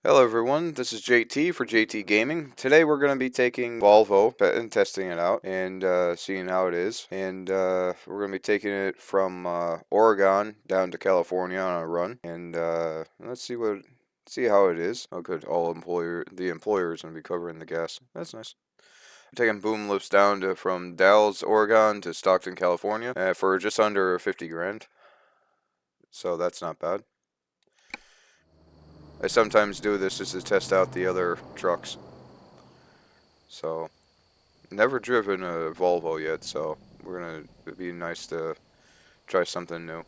Hello everyone, this is JT for JT Gaming. Today we're going to be taking Volvo and testing it out and seeing how it is. And we're going to be taking it from Oregon down to California on a run. And let's see how it is. Oh good, the employer is going to be covering the gas. That's nice. We're taking boom lifts down from Dallas, Oregon to Stockton, California for just under 50 grand. So that's not bad. I sometimes do this just to test out the other trucks. So, never driven a Volvo yet, so it'd be nice to try something new.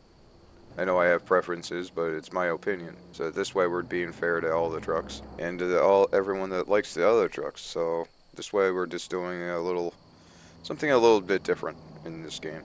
I know I have preferences, but it's my opinion. So this way we're being fair to all the trucks and to everyone that likes the other trucks. So this way we're just doing something a little bit different in this game.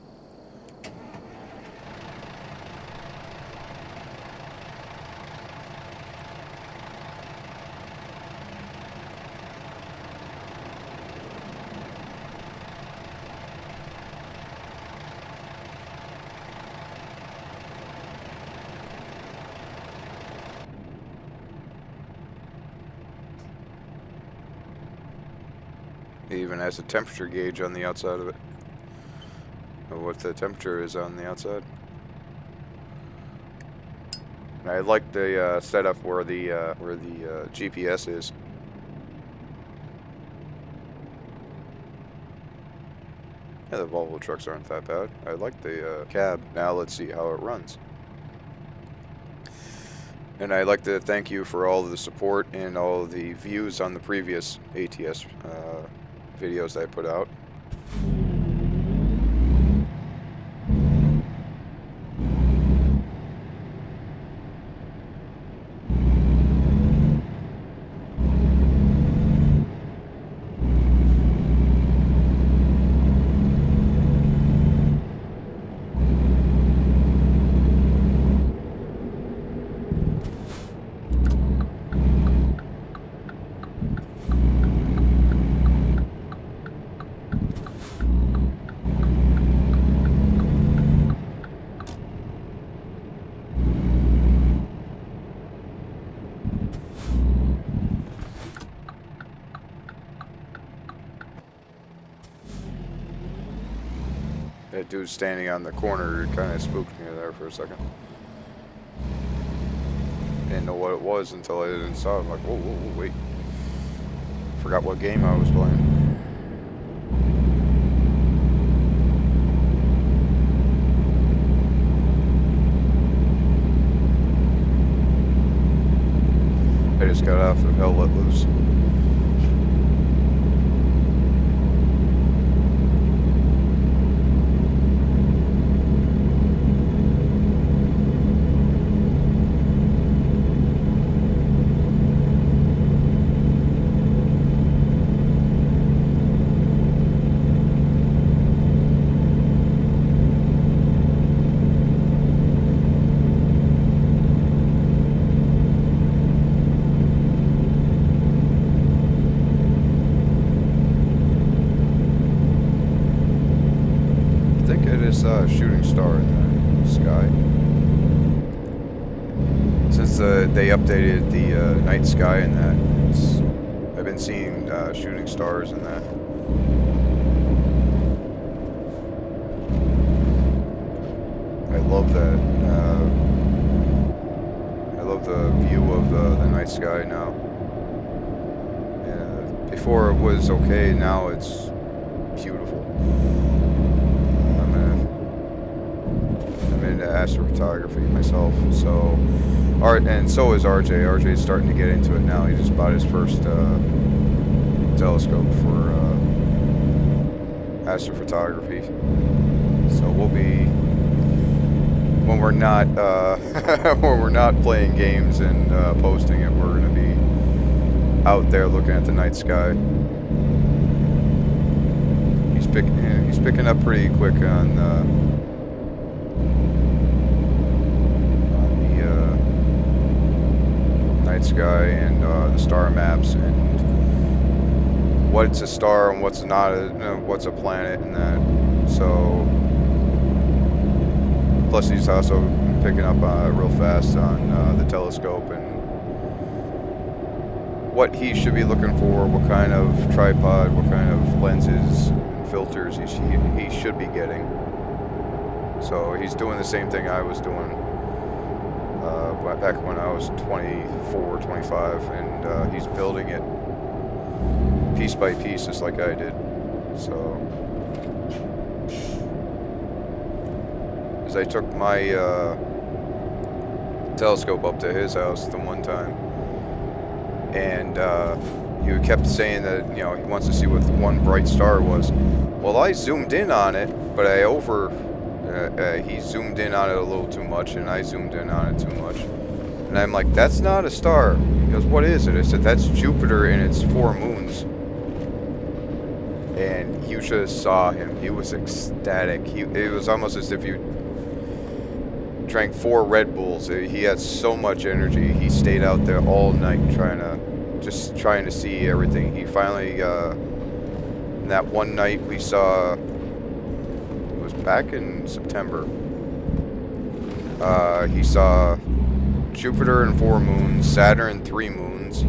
It even has a temperature gauge on the outside of it. What the temperature is on the outside. And I like the setup where the GPS is. Yeah, the Volvo trucks aren't that bad. I like the cab. Now let's see how it runs. And I'd like to thank you for all the support and all the views on the previous ATS videos that I put out. That dude standing on the corner kind of spooked me there for a second. Didn't know what it was until I didn't saw it. I'm like, whoa, whoa, whoa, wait. Forgot what game I was playing. I just got off of Hell Let Loose. Shooting star in the sky. Since they updated the night sky in that, I've been seeing shooting stars in that. I love that. I love the view of the night sky now. Before it was okay, now it's beautiful. I'm into astrophotography myself, so and so is RJ. RJ's starting to get into it now. He just bought his first telescope for astrophotography. So we'll be when we're not when we're not playing games and posting it, we're gonna be out there looking at the night sky. He's picking up pretty quick on the night sky and the star maps and what's a star and what's not, what's a planet and that. So plus he's also picking up real fast on the telescope and what he should be looking for, what kind of tripod, what kind of lenses and filters he should be getting. So he's doing the same thing I was doing back when I was 24, 25, and he's building it piece by piece just like I did. So as I took my telescope up to his house the one time, and he kept saying that, you know, he wants to see what one bright star was. Well, I zoomed in on it, but he zoomed in on it a little too much, and I zoomed in on it too much. And I'm like, that's not a star. He goes, what is it? I said, that's Jupiter and its 4 moons. And you should have saw him. He was ecstatic. It was almost as if you drank 4 Red Bulls. He had so much energy. He stayed out there all night trying to see everything. He finally, that one night we saw, it was back in September, he saw Jupiter and 4 moons, Saturn 3 moons,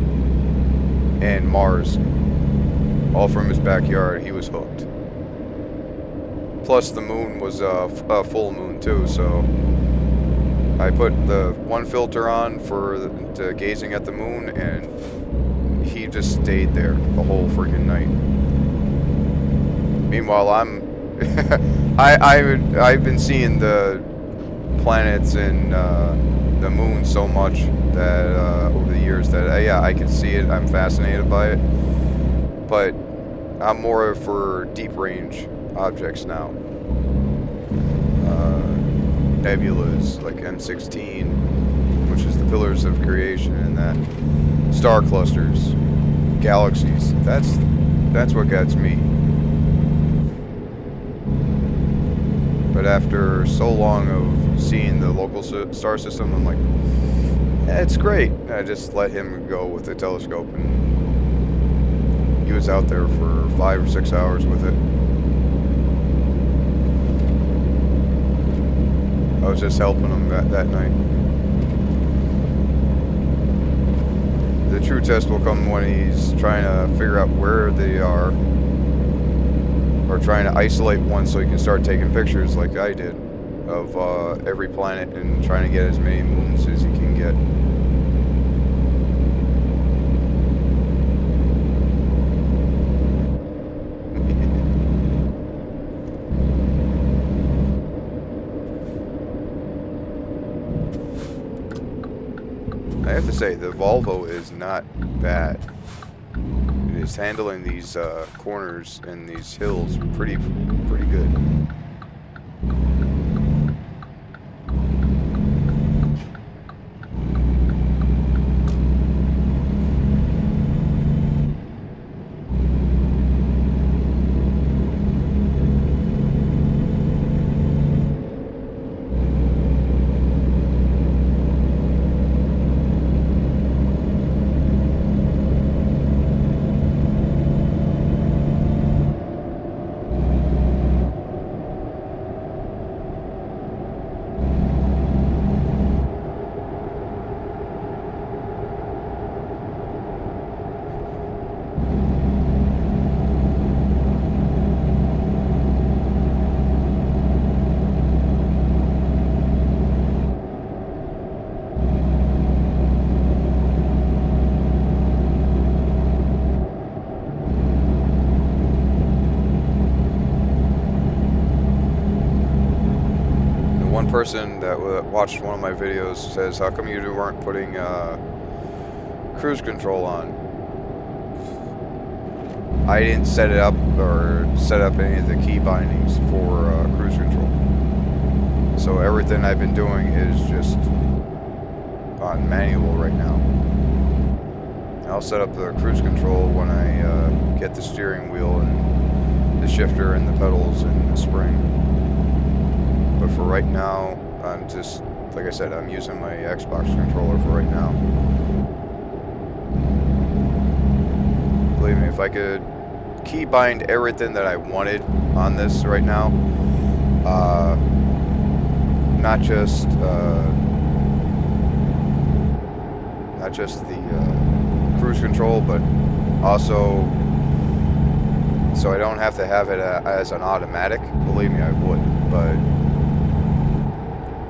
and Mars, all from his backyard. He was hooked. Plus the moon was a full moon too, so I put the one filter on for the gazing at the moon, and he just stayed there the whole freaking night. Meanwhile, I've been seeing the planets and the moon so much that over the years that yeah, I can see it. I'm fascinated by it, but I'm more for deep range objects now. Nebulas like M16, which is the pillars of creation, and that star clusters, galaxies. That's what gets me. But after so long of seeing the local star system, I'm like, yeah, it's great. I just let him go with the telescope, and he was out there for 5 or 6 hours with it. I was just helping him that night. The true test will come when he's trying to figure out where they are, or trying to isolate one so he can start taking pictures like I did of every planet and trying to get as many moons as he can get. I have to say, the Volvo is not bad. It is handling these corners and these hills pretty good. Person that watched one of my videos says, how come you weren't putting cruise control on? I didn't set it up or set up any of the key bindings for cruise control. So everything I've been doing is just on manual right now. I'll set up the cruise control when I get the steering wheel and the shifter and the pedals and the spring. But for right now, I'm just, like I said, I'm using my Xbox controller for right now. Believe me, if I could keybind everything that I wanted on this right now, not just the cruise control, but also so I don't have to have it as an automatic. Believe me, I would, but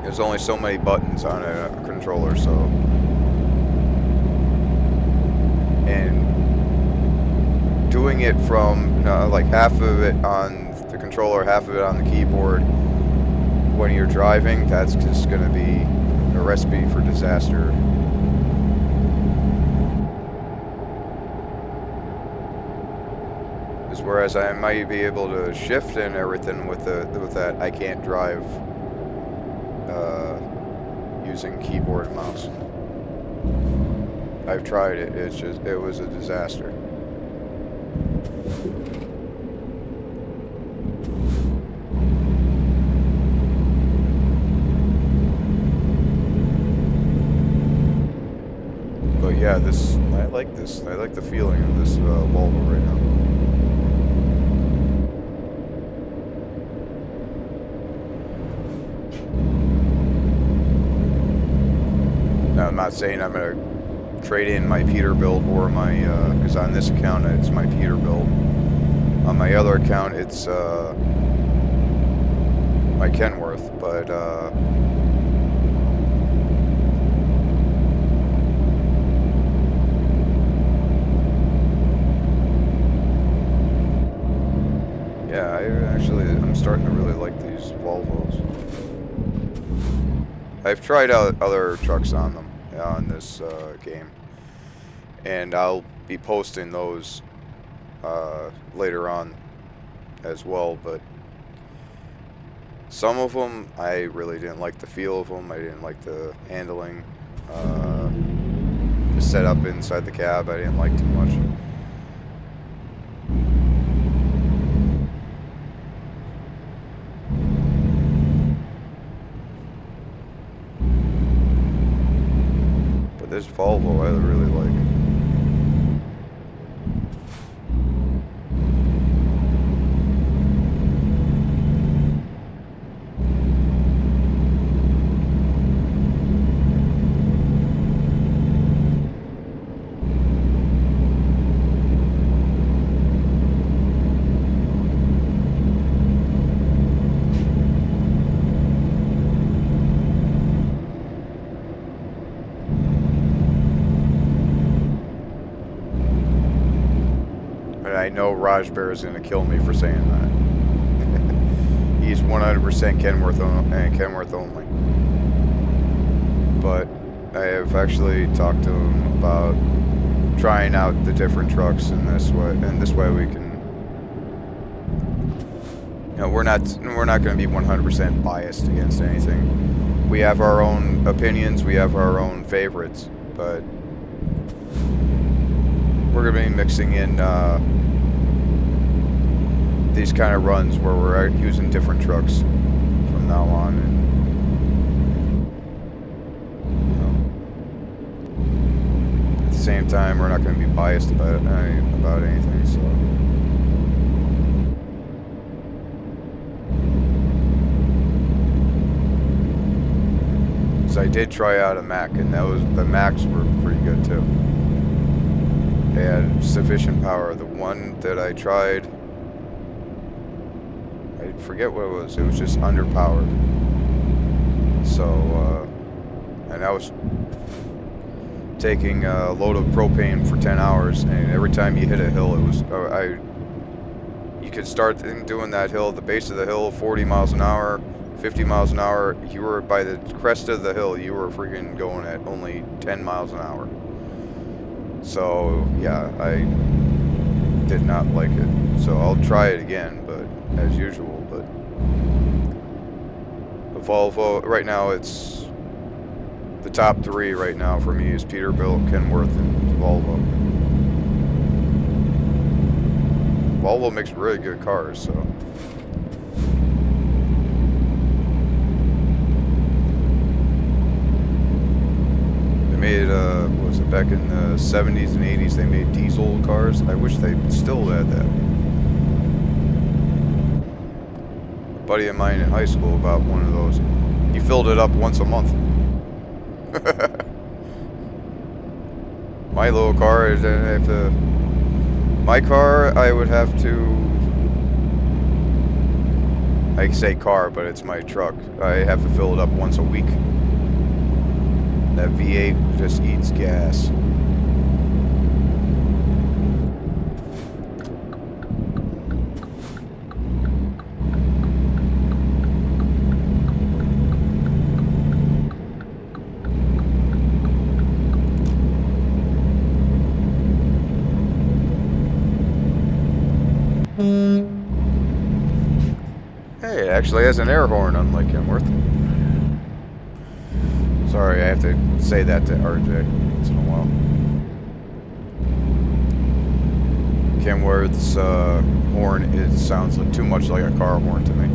there's only so many buttons on a controller, so. And doing it from like half of it on the controller, half of it on the keyboard when you're driving, that's just going to be a recipe for disaster. Whereas I might be able to shift and everything with that, I can't drive using keyboard and mouse. I've tried it. It was a disaster. But yeah, I like this. I like the feeling of this Volvo right now. Now, I'm not saying I'm going to trade in my Peterbilt or my, because on this account it's my Peterbilt. On my other account it's my Kenworth, but yeah, I'm starting to really like these Volvos. I've tried out other trucks on them, on this game, and I'll be posting those later on as well, but some of them I really didn't like the feel of them. I didn't like the handling, the setup inside the cab I didn't like too much. This Volvo I really like. I know Raj Bear is going to kill me for saying that. He's 100% Kenworth and Kenworth only. But I have actually talked to him about trying out the different trucks in this way, and this way we can. You know, we're not going to be 100% biased against anything. We have our own opinions, we have our own favorites, but we're going to be mixing in these kind of runs where we're using different trucks from now on, and you know, at the same time we're not going to be biased about anything. So I did try out a Mac, and the Macs were pretty good too. They had sufficient power. The one that I tried, I forget what it was. It was just underpowered. So, and I was taking a load of propane for 10 hours, and every time you hit a hill, it was you could start doing that hill at the base of the hill, 40 miles an hour, 50 miles an hour. You were by the crest of the hill, you were freaking going at only 10 miles an hour. So yeah, I did not like it. So I'll try it again, but as usual. But the Volvo right now, it's the top three right now for me is Peterbilt, Kenworth, and Volvo. Volvo makes really good cars, so. They made, what was it, back in the 70s and 80s, they made diesel cars. I wish they still had that. A buddy of mine in high school bought one of those. He filled it up once a month. My little car is, I have to. My car, I would have to. I say car, but it's my truck. I have to fill it up once a week. That V8 just eats gas. Hey, it actually has an air horn, unlike Kenworth. Sorry, I have to say that to RJ once in a while. Kenworth's horn sounds like too much like a car horn to me.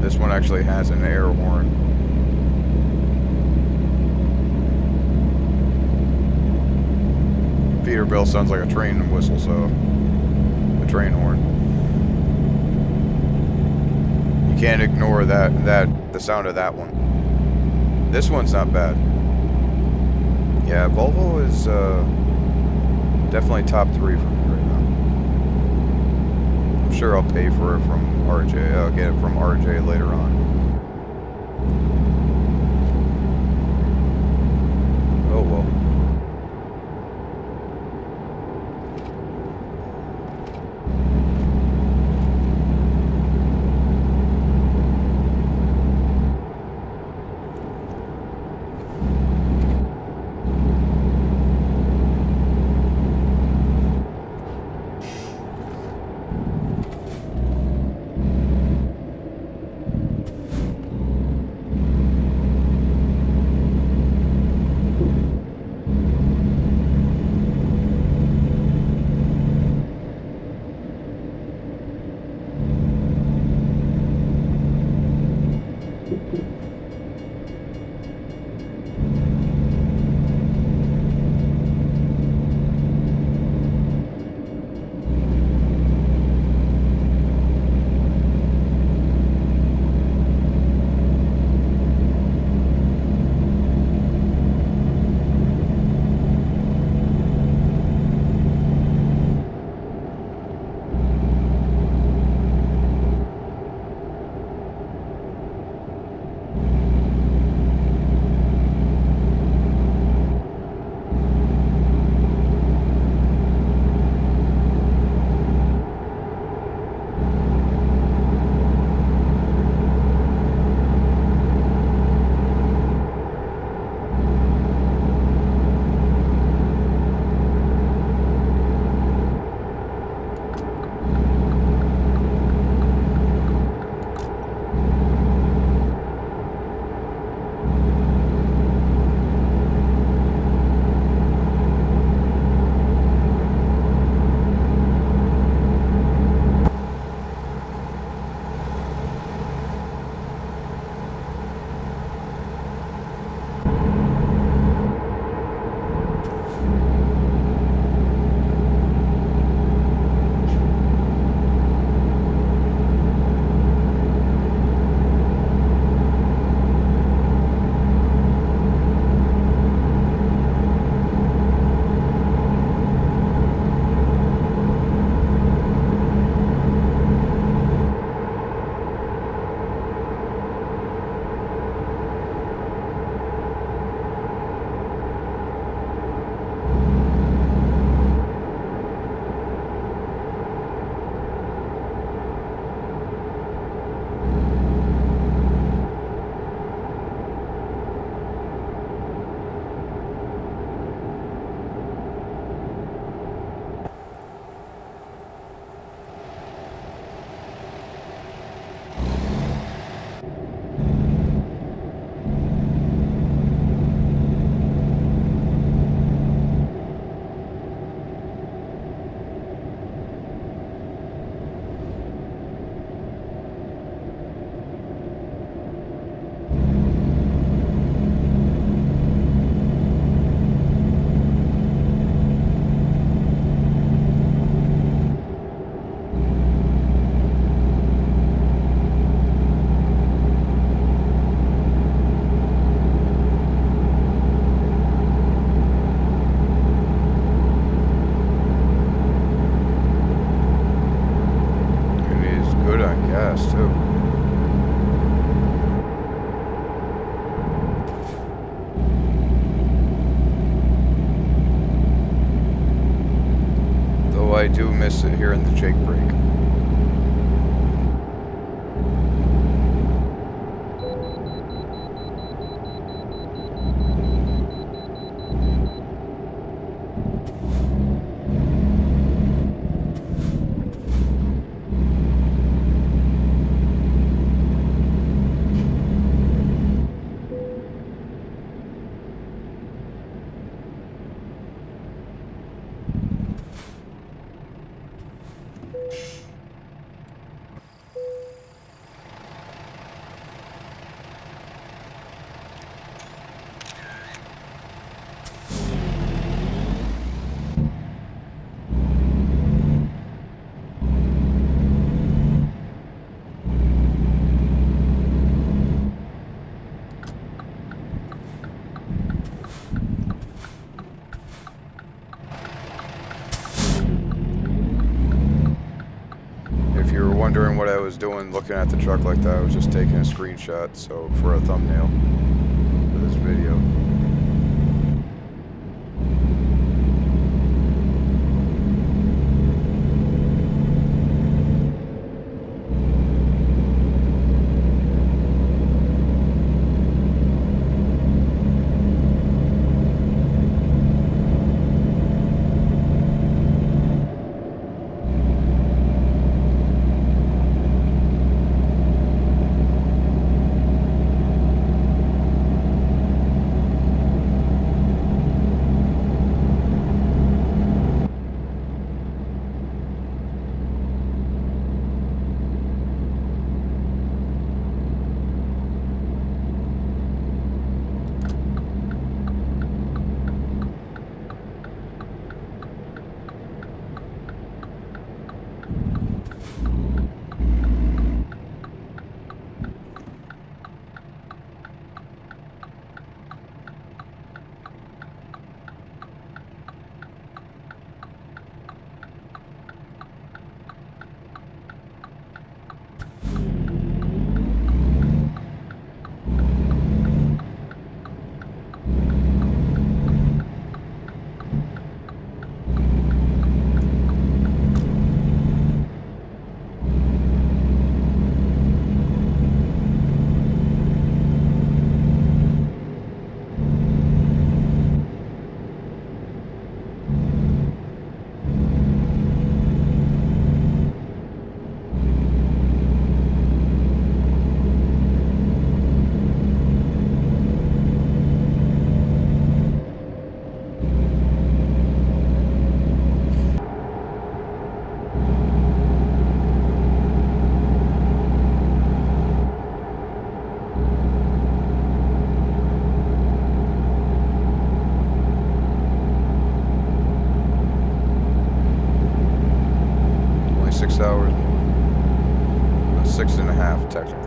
This one actually has an air horn. Peterbilt sounds like a train whistle, so a train horn. You can't ignore the sound of that one. This one's not bad. Yeah, Volvo is definitely top 3 for me right now. I'm sure I'll pay for it from RJ. I'll get it from RJ later on. Oh well. I do miss it hearing the Jake brake. If you were wondering what I was doing looking at the truck like that, I was just taking a screenshot for a thumbnail for this video. Only 6 hours more. 6.5 technically.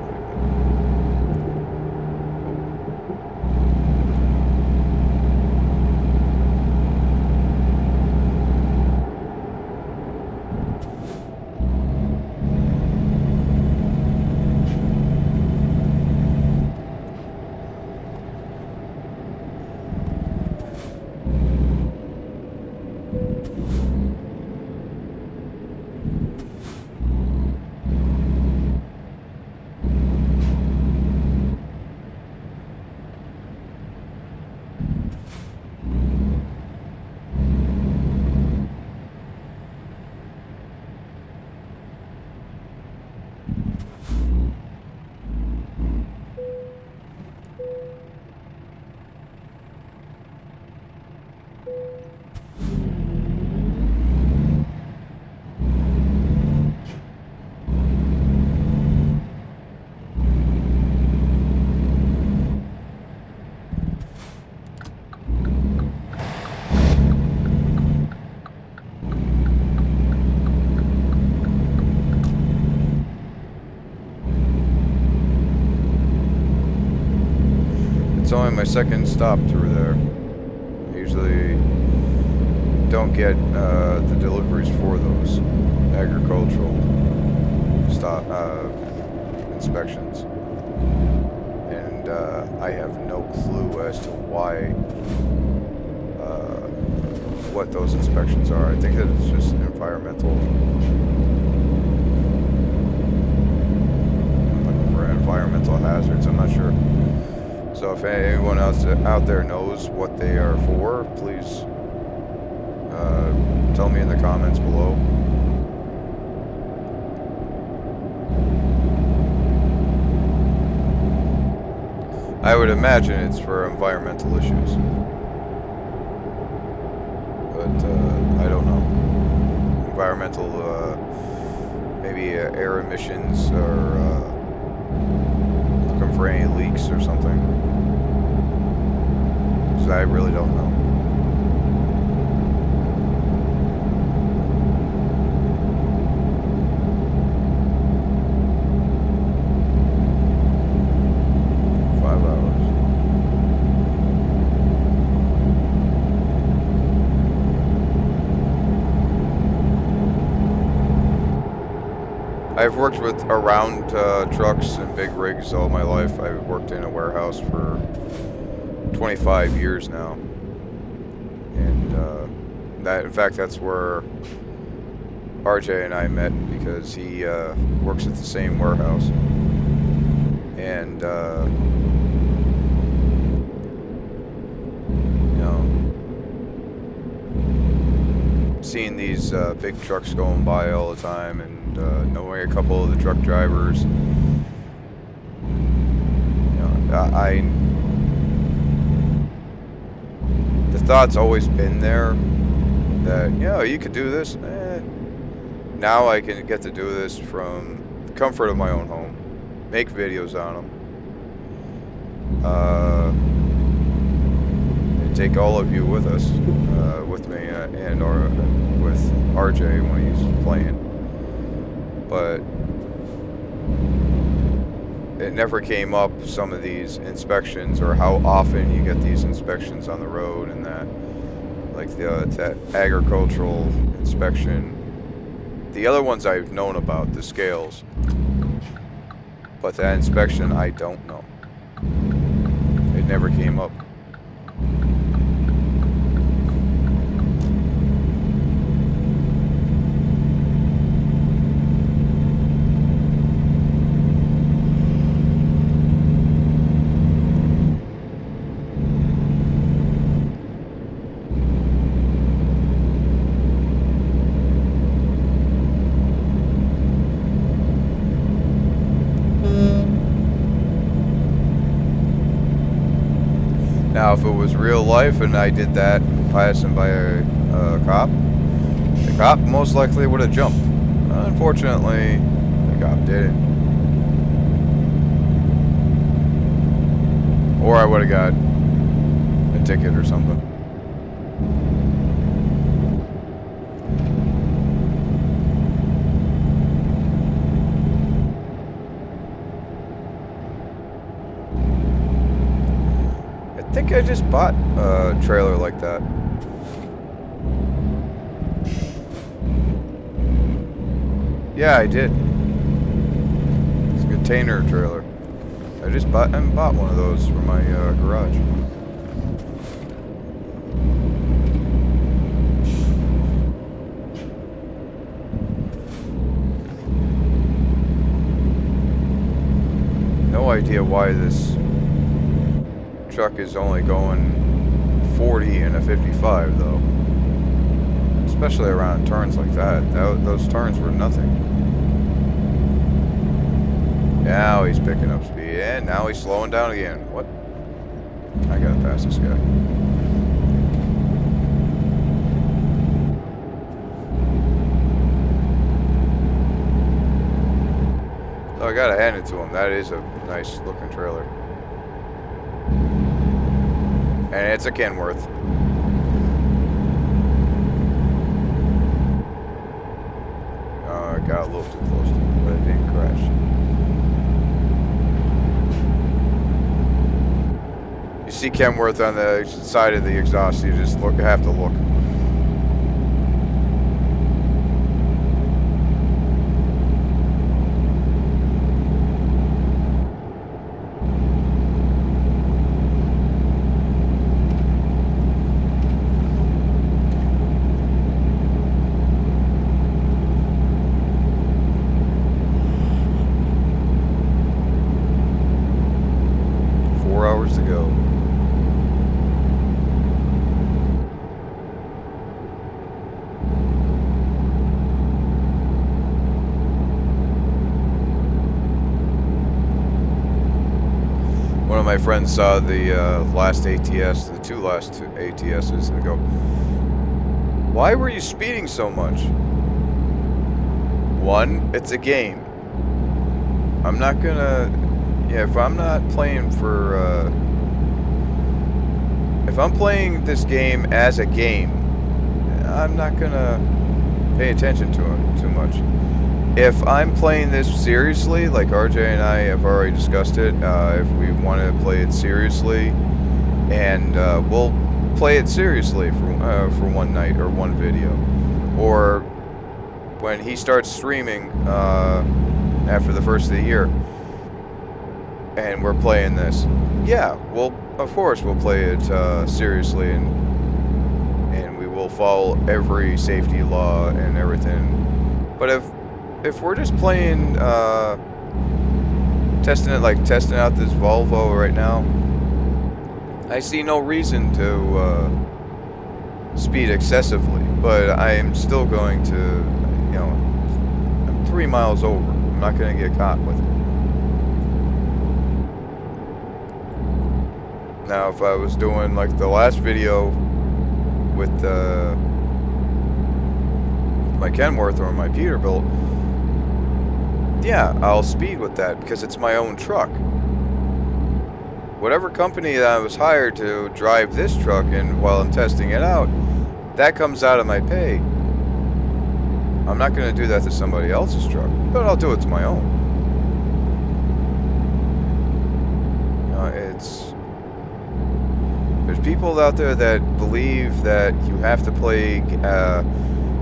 It's only my second stop through there. I usually don't get the deliveries for those agricultural stop inspections, and I have no clue as to what those inspections are. I think it's just environmental. For environmental hazards, I'm not sure. So if anyone else out there knows what they are for, please tell me in the comments below. I would imagine it's for environmental issues, but I don't know. Environmental, maybe air emissions, or looking for any leaks or something. So I really don't know. I've worked around trucks and big rigs all my life. I've worked in a warehouse for 25 years now, and in fact, that's where RJ and I met, because he works at the same warehouse, and seeing these big trucks going by all the time, and knowing a couple of the truck drivers, the thought's always been there that, you could do this. Now I can get to do this from the comfort of my own home, make videos on them, and take all of you with us, with me, and or with RJ when he's playing. But it never came up, some of these inspections, or how often you get these inspections on the road, and that, like that agricultural inspection. The other ones I've known about, the scales, but that inspection I don't know. It never came up. Now, if it was real life and I did that passing by a cop, the cop most likely would have jumped. Unfortunately, the cop didn't. Or I would have got a ticket or something. I think I just bought a trailer like that. Yeah, I did. It's a container trailer. I bought one of those for my garage. No idea why this truck is only going 40 in a 55 though, especially around turns like that. Those turns were nothing. Now he's picking up speed, and now he's slowing down again. What? I gotta pass this guy. So I gotta hand it to him. That is a nice looking trailer. And it's a Kenworth. I got a little too close to it, but it didn't crash. You see Kenworth on the side of the exhaust, you just have to look. my friends saw the last ATS, the two last ATSs, and go, "Why were you speeding so much?" One, it's a game. I'm not gonna. Yeah, if I'm not playing for. If I'm playing this game as a game, I'm not gonna pay attention to it too much. If I'm playing this seriously, like RJ and I have already discussed it, if we want to play it seriously, and we'll play it seriously for one night or one video, or when he starts streaming after the first of the year, and we're playing this, yeah, well, of course we'll play it seriously, and we will follow every safety law and everything. But if we're just playing, testing out this Volvo right now, I see no reason to speed excessively, but I am still going to, I'm 3 miles over. I'm not going to get caught with it. Now, if I was doing like the last video with my Kenworth or my Peterbilt, yeah, I'll speed with that because it's my own truck. Whatever company that I was hired to drive this truck and while I'm testing it out, that comes out of my pay. I'm not going to do that to somebody else's truck, but I'll do it to my own. There's people out there that believe that you have to play,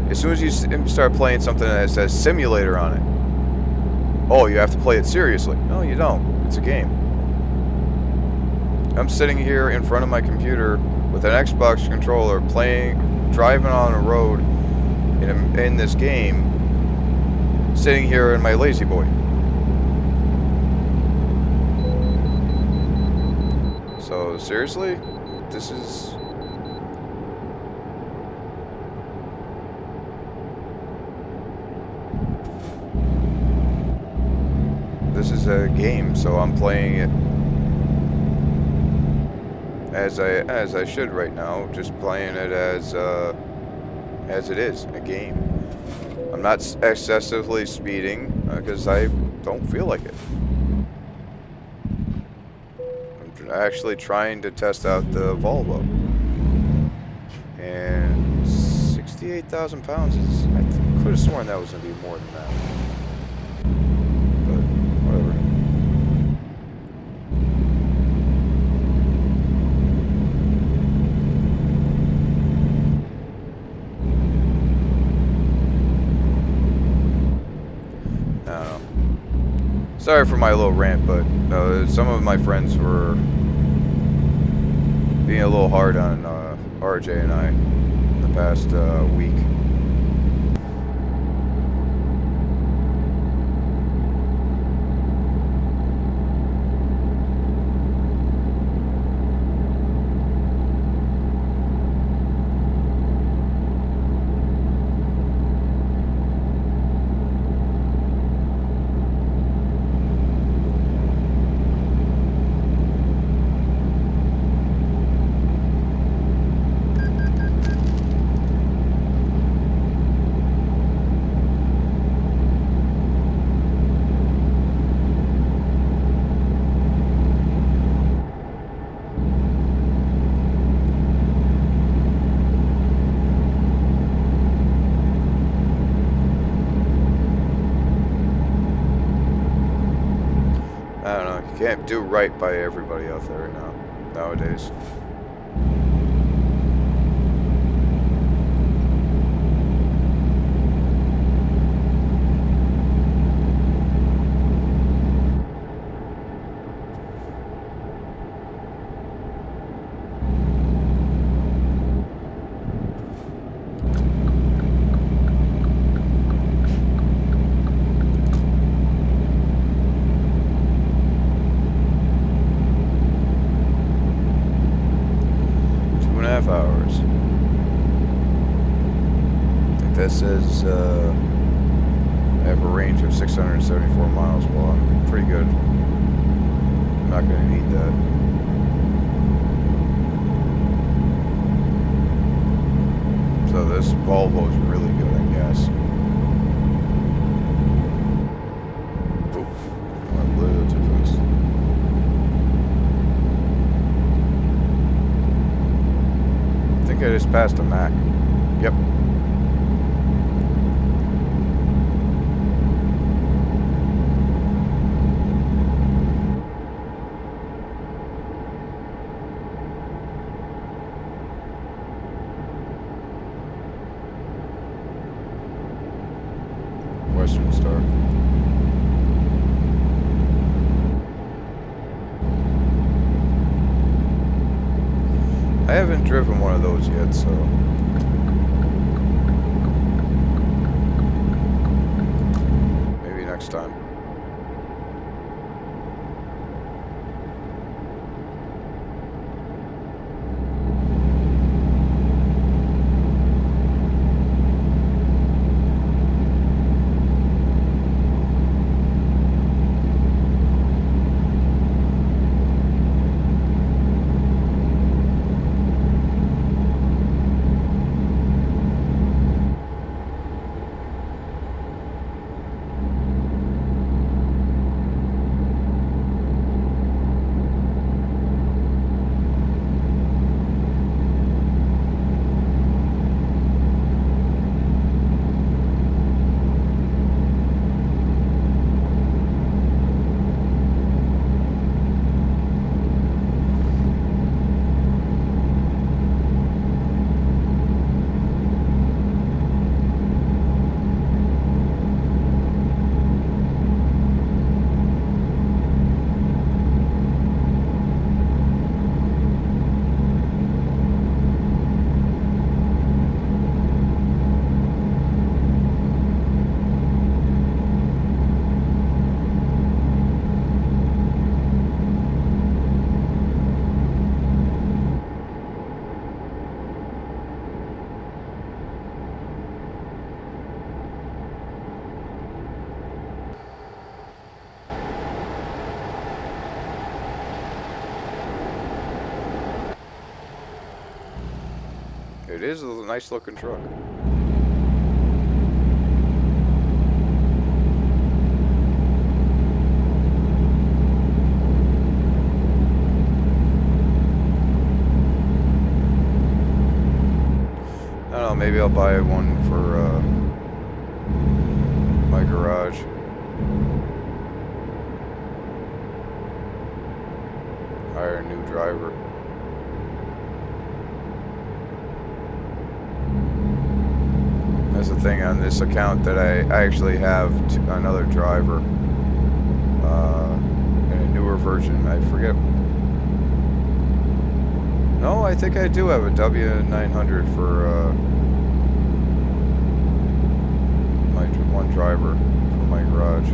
as soon as you start playing something that says simulator on it, oh, you have to play it seriously. No, you don't. It's a game. I'm sitting here in front of my computer with an Xbox controller driving on a road in this game, sitting here in my Lazy Boy. So, seriously? This is a game, so I'm playing it as I should right now, just playing it as it is, a game. I'm not excessively speeding because I don't feel like it. I'm actually trying to test out the Volvo, and 68,000 pounds is, I could have sworn that was going to be more than that. But whatever. I don't know. Sorry for my little rant, but some of my friends were being a little hard on RJ and I the past week. I don't know. You can't do right by everybody out there nowadays. Hours. I think that says I have a range of 674 miles. Well, I'm pretty good. I'm not going to need that. this Volvo is really good on gas. Oh, went a little too fast. I think I just passed a Mack. Yep. Western Star. I haven't driven one of those yet, so maybe next time. It is a nice looking truck. I don't know, maybe I'll buy one for my garage. Hire a new driver. That's the thing on this account, that I actually have another driver in a newer version. I forget. No, I think I do have a W900 for my one driver for my garage.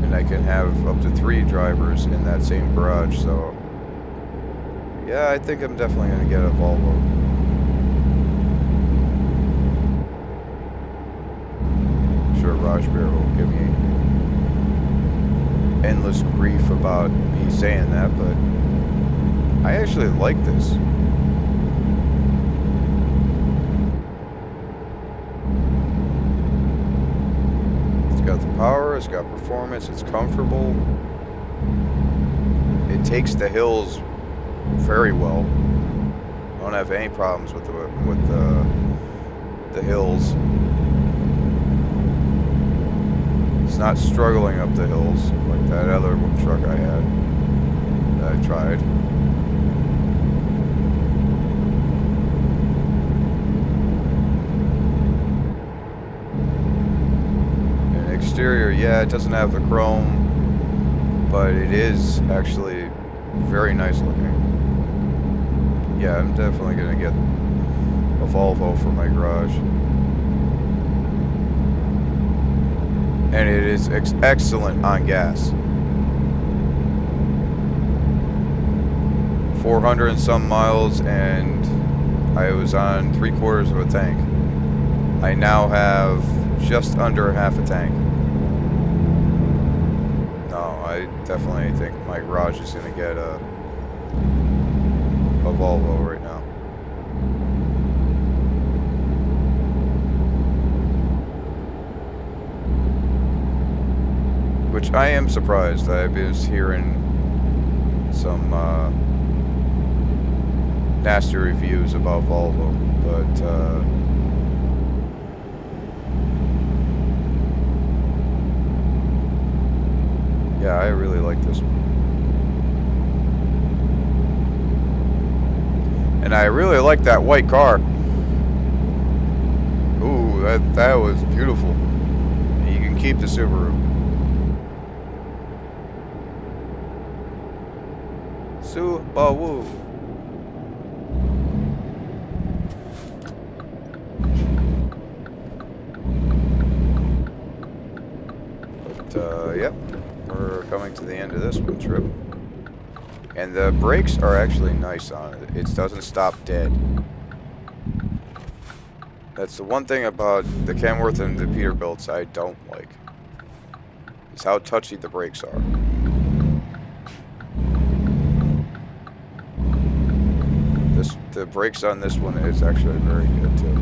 And I can have up to 3 drivers in that same garage, so yeah, I think I'm definitely going to get a Volvo. Sure, Rajbeer will give me endless grief about me saying that, but I actually like this. It's got the power, it's got performance, it's comfortable. It takes the hills very well. I don't have any problems with the hills. It's not struggling up the hills like that other truck I had that I tried. And exterior, yeah, it doesn't have the chrome, but it is actually very nice looking. Yeah, I'm definitely gonna get a Volvo for my garage. And it is excellent on gas. 400 and some miles, and I was on 3/4 of a tank. I now have just under half a tank. No, I definitely think my garage is going to get a Volvo right now. Which I am surprised. I was hearing some nasty reviews about Volvo, but yeah, I really like this one. And I really like that white car. Ooh, that was beautiful. You can keep the Subaru. Subaru. But yep, we're coming to the end of this one trip. And the brakes are actually nice on it. It doesn't stop dead. That's the one thing about the Kenworth and the Peterbilts I don't like. Is how touchy the brakes are. The brakes on this one is actually very good too.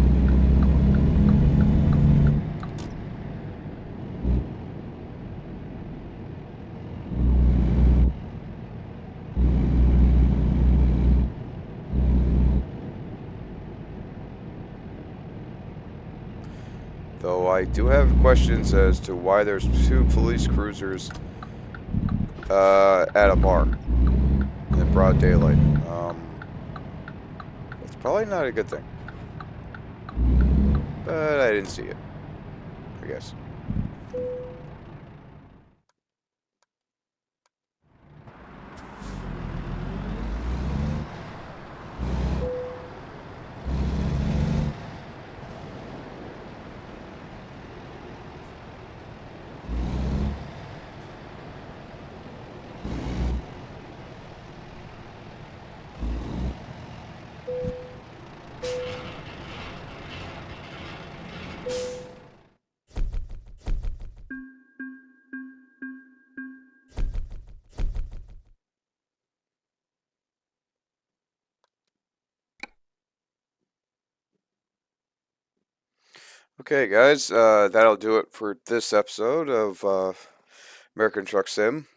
Though I do have questions as to why there's 2 police cruisers at a bar in broad daylight. It's probably not a good thing. But I didn't see it, I guess. Okay, guys, that'll do it for this episode of American Truck Sim.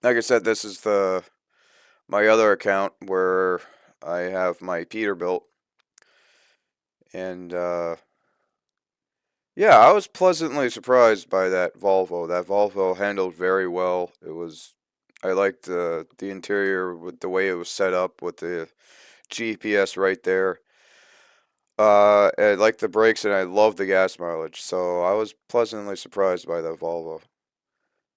Like I said, this is my other account where I have my Peterbilt, and yeah, I was pleasantly surprised by that Volvo. That Volvo handled very well. I liked the interior with the way it was set up with the GPS right there. I like the brakes and I love the gas mileage. So I was pleasantly surprised by the Volvo.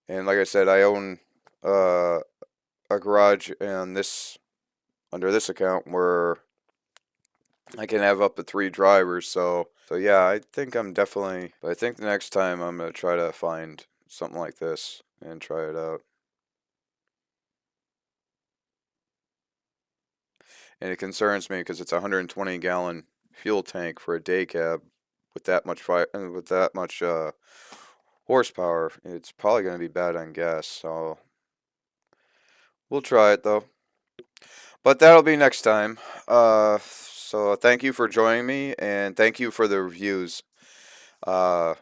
And like I said, I own uh, a garage on this under this account where I can have up to 3 drivers. So yeah, I think I'm definitely. But I think the next time I'm gonna try to find something like this and try it out. And it concerns me because it's a 120-gallon fuel tank for a day cab with that much horsepower. It's probably going to be bad on gas, so we'll try it though. But that'll be next time. So thank you for joining me, and thank you for the reviews. Uh,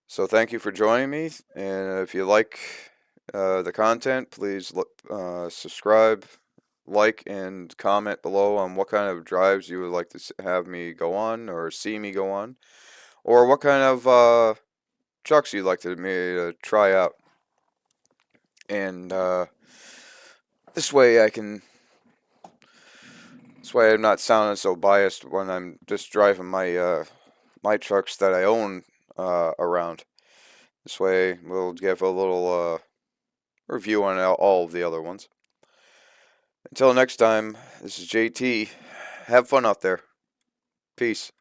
so thank you for joining me, and if you like the content, please subscribe, like, and comment below on what kind of drives you would like to have me go on or see me go on, or what kind of trucks you'd like me to try out. And this way I can. This way I'm not sounding so biased when I'm just driving my trucks that I own around. This way we'll give a little review on all of the other ones. Until next time, this is JT. Have fun out there. Peace.